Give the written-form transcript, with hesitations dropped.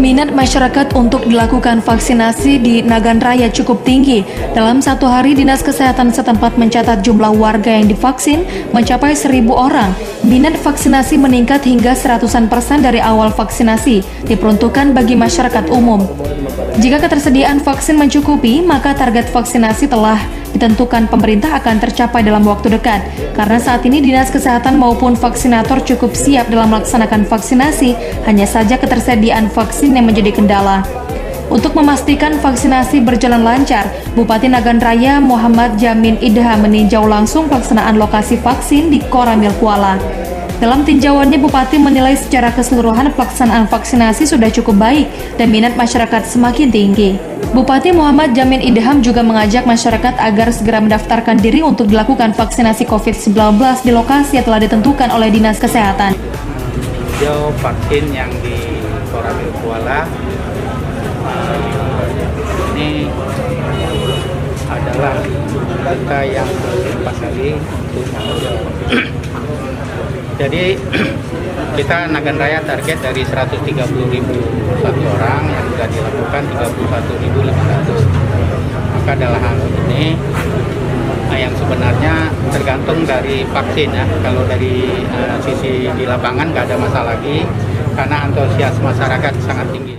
Minat masyarakat untuk dilakukan vaksinasi di Nagan Raya cukup tinggi. Dalam satu hari, Dinas Kesehatan setempat mencatat jumlah warga yang divaksin mencapai 1.000 orang. Minat vaksinasi meningkat hingga 100% dari awal vaksinasi, diperuntukkan bagi masyarakat umum. Jika ketersediaan vaksin mencukupi, maka target vaksinasi telah ditentukan pemerintah akan tercapai dalam waktu dekat. Karena saat ini Dinas Kesehatan maupun vaksinator cukup siap dalam melaksanakan vaksinasi, hanya saja ketersediaan vaksin yang menjadi kendala. Untuk memastikan vaksinasi berjalan lancar, Bupati Nagan Raya Muhammad Jamin Idham meninjau langsung pelaksanaan lokasi vaksin di Koramil Kuala. Dalam tinjauannya, Bupati menilai secara keseluruhan pelaksanaan vaksinasi sudah cukup baik dan minat masyarakat semakin tinggi. Bupati Muhammad Jamin Idham juga mengajak masyarakat agar segera mendaftarkan diri untuk dilakukan vaksinasi COVID-19 di lokasi yang telah ditentukan oleh Dinas Kesehatan. Vaksin yang di Koramil Kuala ini adalah kita yang berapa kali untuk jadi kita Nagan Raya target dari 130.000 satu orang yang sudah dilakukan 31.500. Maka dalam hal ini yang sebenarnya tergantung dari vaksin ya. Kalau dari sisi di lapangan nggak ada masalah lagi karena antusias masyarakat sangat tinggi.